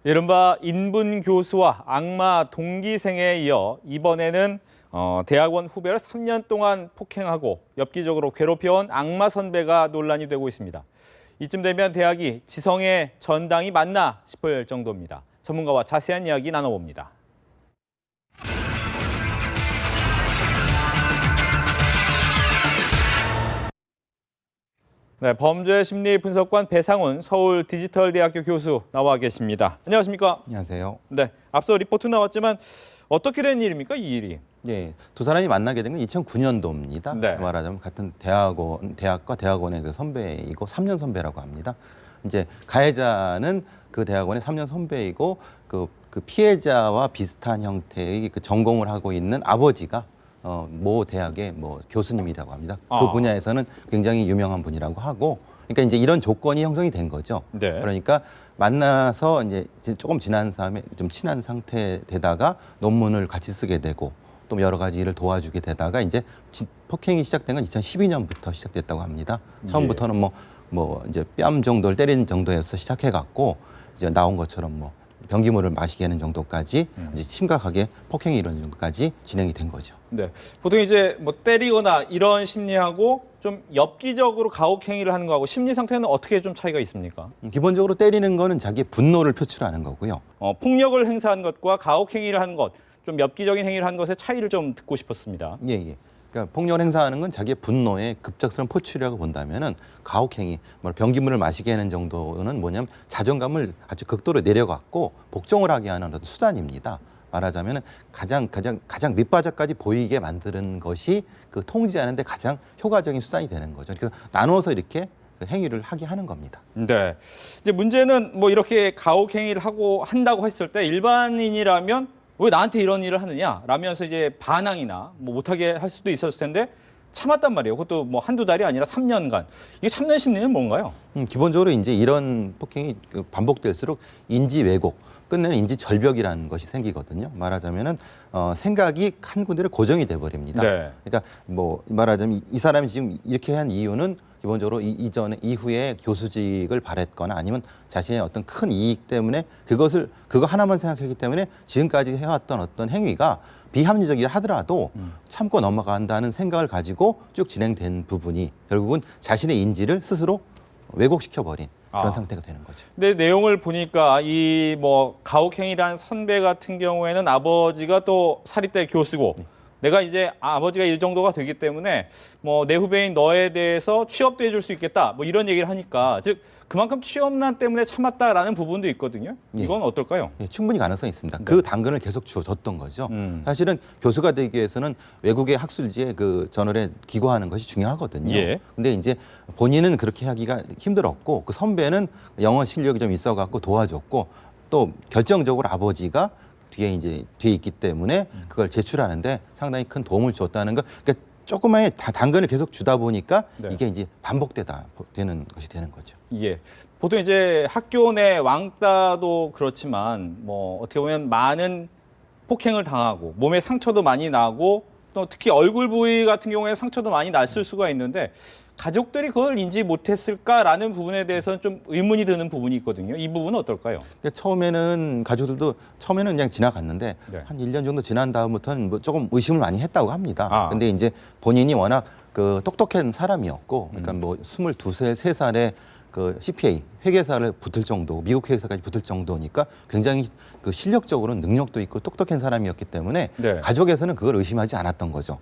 이른바 인분 교수와 악마 동기생에 이어 이번에는 대학원 후배를 3년 동안 폭행하고 엽기적으로 괴롭혀온 악마 선배가 논란이 되고 있습니다. 이쯤 되면 대학이 지성의 전당이 맞나 싶을 정도입니다. 전문가와 자세한 이야기 나눠봅니다. 네, 범죄 심리 분석관 배상훈 서울 디지털대학교 교수 나와 계십니다. 안녕하십니까? 안녕하세요. 네, 앞서 리포트 나왔지만 어떻게 된 일입니까, 이 일이? 예, 두 사람이 만나게 된 건 2009년도입니다. 네. 말하자면 같은 대학과 대학원의 그 선배이고 3년 선배라고 합니다. 이제 가해자는 그 대학원의 3년 선배이고 그 피해자와 비슷한 형태의 그 전공을 하고 있는 아버지가 모 대학의 교수님이라고 합니다. 그 분야에서는 굉장히 유명한 분이라고 하고, 그러니까 이제 이런 조건이 형성이 된 거죠. 네. 그러니까 만나서 이제 조금 지난 다음에 좀 친한 상태 되다가 논문을 같이 쓰게 되고 또 여러 가지 일을 도와주게 되다가 이제 폭행이 시작된 건 2012년부터 시작됐다고 합니다. 처음부터는 이제 뺨 정도를 때리는 정도에서 시작해갖고 이제 나온 것처럼 변기물을 마시게 하는 정도까지 이제 심각하게 폭행이 이루어진 정도까지 진행이 된 거죠. 네, 보통 이제 때리거나 이런 심리하고 좀 엽기적으로 가혹행위를 하는 거하고 심리 상태는 어떻게 좀 차이가 있습니까? 기본적으로 때리는 거는 자기의 분노를 표출하는 거고요. 폭력을 행사하는 것과 가혹행위를 하는 것, 좀 엽기적인 행위를 하는 것의 차이를 좀 듣고 싶었습니다. 예. 그러니까 폭력을 행사하는 건 자기의 분노의 급작스러운 포출이라고 본다면은 가혹행위, 변기물을 마시게 하는 정도는 뭐냐면 자존감을 아주 극도로 내려갔고 복종을 하게 하는 어떤 수단입니다. 말하자면은 가장 밑바닥까지 보이게 만드는 것이 그 통제하는데 가장 효과적인 수단이 되는 거죠. 그래서 나눠서 이렇게 행위를 하게 하는 겁니다. 네. 이제 문제는 이렇게 가혹행위를 한다고 했을 때 일반인이라면 왜 나한테 이런 일을 하느냐 라면서 이제 반항이나 못하게 할 수도 있었을 텐데 참았단 말이에요. 그것도 한두 달이 아니라 3년간. 이게 참는 심리는 뭔가요? 기본적으로 이제 이런 폭행이 반복될수록 인지 왜곡, 끝내는 인지 절벽이라는 것이 생기거든요. 말하자면은 생각이 한 군데로 고정이 돼 버립니다. 네. 그러니까 말하자면 이 사람이 지금 이렇게 한 이유는 기본적으로 이후에 교수직을 바랬거나 아니면 자신의 어떤 큰 이익 때문에 그거 하나만 생각했기 때문에 지금까지 해왔던 어떤 행위가 비합리적이라 하더라도 참고 넘어간다는 생각을 가지고 쭉 진행된 부분이 결국은 자신의 인지를 스스로 왜곡시켜버린 그런 상태가 되는 거죠. 근데 내용을 보니까 이 가혹행위란 선배 같은 경우에는 아버지가 또 사립대 교수고 내가 이제 아버지가 이 정도가 되기 때문에 내 후배인 너에 대해서 취업도 해줄 수 있겠다 이런 얘기를 하니까 즉 그만큼 취업난 때문에 참았다라는 부분도 있거든요. 이건 어떨까요? 예, 충분히 가능성이 있습니다. 그 당근을 계속 주어졌던 거죠. 사실은 교수가 되기 위해서는 외국의 학술지에 그 저널에 기고하는 것이 중요하거든요. 예. 근데 이제 본인은 그렇게 하기가 힘들었고 그 선배는 영어 실력이 좀 있어갖고 도와줬고 또 결정적으로 아버지가 뒤에 있기 때문에 그걸 제출하는데 상당히 큰 도움을 줬다는 거. 그러니까 조그마한 당근을 계속 주다 보니까 이게 이제 되는 것이 되는 거죠. 예. 보통 이제 학교 내 왕따도 그렇지만 어떻게 보면 많은 폭행을 당하고 몸에 상처도 많이 나고 또 특히 얼굴 부위 같은 경우에 상처도 많이 났을 수가 있는데 가족들이 그걸 인지 못했을까라는 부분에 대해서는 좀 의문이 드는 부분이 있거든요. 이 부분은 어떨까요? 처음에는 가족들도 그냥 지나갔는데 한 1년 정도 지난 다음부터는 조금 의심을 많이 했다고 합니다. 근데 이제 본인이 워낙 똑똑한 사람이었고 그러니까 22, 23살에 그 CPA 회계사를 붙을 정도, 미국 회계사까지 붙을 정도니까 굉장히 그 실력적으로는 능력도 있고 똑똑한 사람이었기 때문에 가족에서는 그걸 의심하지 않았던 거죠.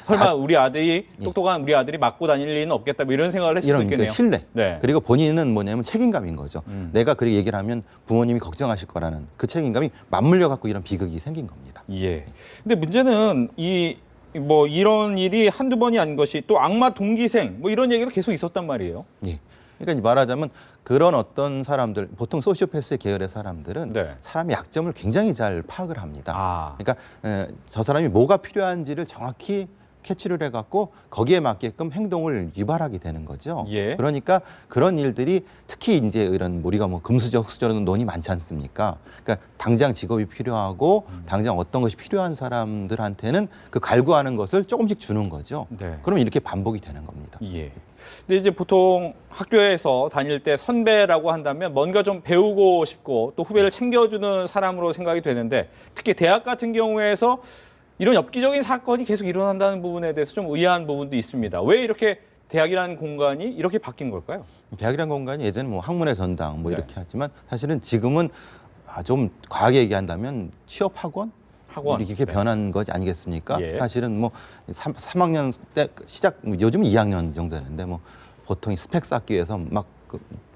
설마 우리 아들이 똑똑한 우리 아들이 맞고 다닐 리는 없겠다 이런 생각을 했을 수도 있겠네요. 신뢰. 그리고 본인은 뭐냐면 책임감인 거죠. 내가 그렇게 얘기를 하면 부모님이 걱정하실 거라는 그 책임감이 맞물려 갖고 이런 비극이 생긴 겁니다. 예. 근데 문제는 이런 일이 한두 번이 아닌 것이 또 악마 동기생 이런 얘기도 계속 있었단 말이에요. 예. 그러니까 말하자면 그런 어떤 사람들, 보통 소시오패스 계열의 사람들은 사람의 약점을 굉장히 잘 파악을 합니다. 그러니까 저 사람이 뭐가 필요한지를 정확히 캐치를 해갖고 거기에 맞게끔 행동을 유발하게 되는 거죠. 예. 그러니까 그런 일들이 특히 이제 이런 우리가 뭐 금수저, 흑수저라는 논이 많지 않습니까? 그러니까 당장 직업이 필요하고 당장 어떤 것이 필요한 사람들한테는 그 갈구하는 것을 조금씩 주는 거죠. 네. 그러면 이렇게 반복이 되는 겁니다. 예. 근데 이제 보통 학교에서 다닐 때 선배라고 한다면 뭔가 좀 배우고 싶고 또 후배를 챙겨주는 사람으로 생각이 되는데 특히 대학 같은 경우에서 이런 엽기적인 사건이 계속 일어난다는 부분에 대해서 좀 의아한 부분도 있습니다. 왜 이렇게 대학이라는 공간이 이렇게 바뀐 걸까요? 대학이라는 공간이 예전에 뭐 학문의 전당 뭐 네. 이렇게 하지만 사실은 지금은 좀 과하게 얘기한다면 취업학원? 학원. 이렇게 네. 변한 것 아니겠습니까? 예. 사실은 뭐 3학년 때 시작, 요즘은 2학년 정도 되는데 뭐 보통 스펙 쌓기 위해서 막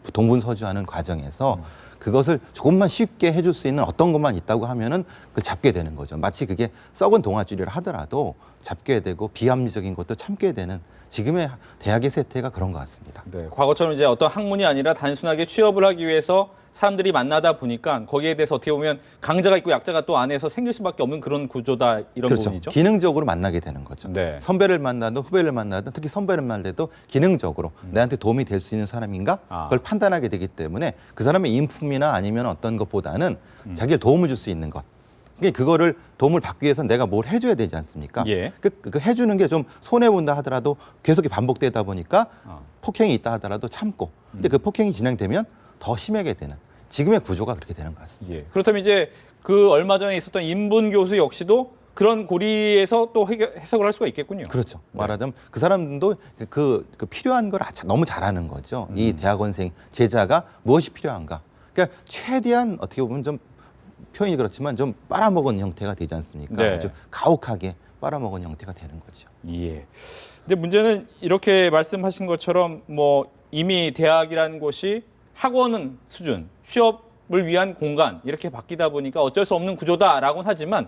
그 동분서주하는 과정에서 그것을 조금만 쉽게 해줄 수 있는 어떤 것만 있다고 하면은 그 잡게 되는 거죠. 마치 그게 썩은 동아줄이라 하더라도 잡게 되고 비합리적인 것도 참게 되는 지금의 대학의 세태가 그런 것 같습니다. 네, 과거처럼 이제 어떤 학문이 아니라 단순하게 취업을 하기 위해서 사람들이 만나다 보니까 거기에 대해서 어떻게 보면 강자가 있고 약자가 또 안에서 생길 수밖에 없는 그런 구조다 이런 그렇죠. 부분이죠. 기능적으로 만나게 되는 거죠. 네. 선배를 만나든 후배를 만나든 특히 선배를 만날 때도 기능적으로 내한테 도움이 될 수 있는 사람인가 아. 그걸 판단하게 되기 때문에 그 사람의 인품이나 아니면 어떤 것보다는 자기를 도움을 줄 수 있는 것. 그러니까 그거를 도움을 받기 위해서 내가 뭘 해줘야 되지 않습니까? 예. 그 해주는 게 좀 손해 본다 하더라도 계속 반복되다 보니까 아. 폭행이 있다 하더라도 참고. 근데 그 폭행이 진행되면 더 심하게 되는 지금의 구조가 그렇게 되는 것 같습니다. 예. 그렇다면 이제 그 얼마 전에 있었던 인분 교수 역시도 그런 고리에서 또 해석을 할 수가 있겠군요. 그렇죠. 네. 말하자면 그 사람도 그 필요한 걸 너무 잘하는 거죠. 이 대학원생 제자가 무엇이 필요한가. 그러니까 최대한 어떻게 보면 좀 표현이 그렇지만 좀 빨아먹은 형태가 되지 않습니까? 네. 아주 가혹하게 빨아먹은 형태가 되는 거죠. 예. 근데 문제는 이렇게 말씀하신 것처럼 뭐 이미 대학이라는 곳이 학원은 수준, 취업을 위한 공간 이렇게 바뀌다 보니까 어쩔 수 없는 구조다라고는 하지만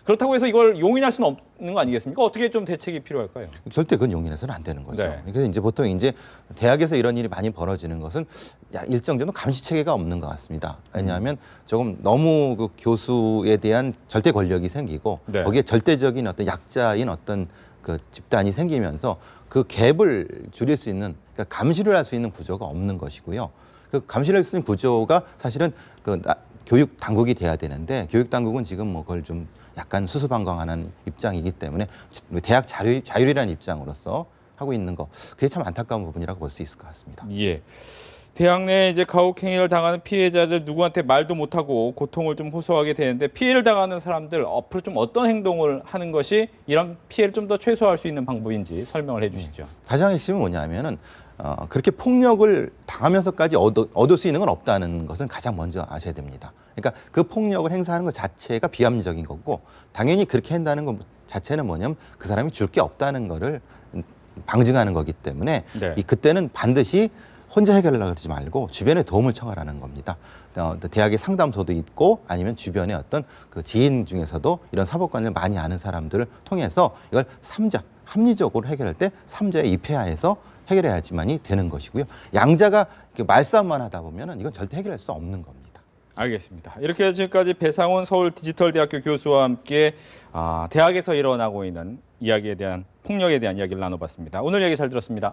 그렇다고 해서 이걸 용인할 수는 없는 거 아니겠습니까? 어떻게 좀 대책이 필요할까요? 절대 그건 용인해서는 안 되는 거죠. 네. 그래서 이제 보통 이제 대학에서 이런 일이 많이 벌어지는 것은 일정 정도 감시 체계가 없는 것 같습니다. 왜냐하면 조금 너무 그 교수에 대한 절대 권력이 생기고 네. 거기에 절대적인 어떤 약자인 어떤 그 집단이 생기면서 그 갭을 줄일 수 있는 그러니까 감시를 할 수 있는 구조가 없는 것이고요. 그 감시를 할 수 있는 구조가 사실은 교육 당국이 돼야 되는데 교육 당국은 지금 뭐 그걸 좀 약간 수수방관하는 입장이기 때문에 대학 자율이라는 입장으로서 하고 있는 거 그게 참 안타까운 부분이라고 볼 수 있을 것 같습니다. 예. 대학 내에 이제 가혹행위를 당하는 피해자들 누구한테 말도 못하고 고통을 좀 호소하게 되는데 피해를 당하는 사람들 앞으로 좀 어떤 행동을 하는 것이 이런 피해를 좀 더 최소화할 수 있는 방법인지 설명을 해주시죠. 가장 핵심은 뭐냐면은 그렇게 폭력을 당하면서까지 얻을 수 있는 건 없다는 것은 가장 먼저 아셔야 됩니다. 그러니까 그 폭력을 행사하는 것 자체가 비합리적인 거고 당연히 그렇게 한다는 것 자체는 뭐냐면 그 사람이 줄 게 없다는 거를 방증하는 거기 때문에 네. 그때는 반드시 혼자 해결하려고 하지 말고 주변에 도움을 청하라는 겁니다. 대학의 상담소도 있고 아니면 주변에 어떤 그 지인 중에서도 이런 사법관을 많이 아는 사람들을 통해서 이걸 합리적으로 해결할 때 삼자의 입회하에서 해결해야지만이 되는 것이고요. 양자가 말싸움만 하다 보면은 이건 절대 해결할 수 없는 겁니다. 알겠습니다. 이렇게 해서 지금까지 배상훈 서울디지털대학교 교수와 함께 대학에서 일어나고 있는 이야기에 대한 폭력에 대한 이야기를 나눠봤습니다. 오늘 얘기 잘 들었습니다.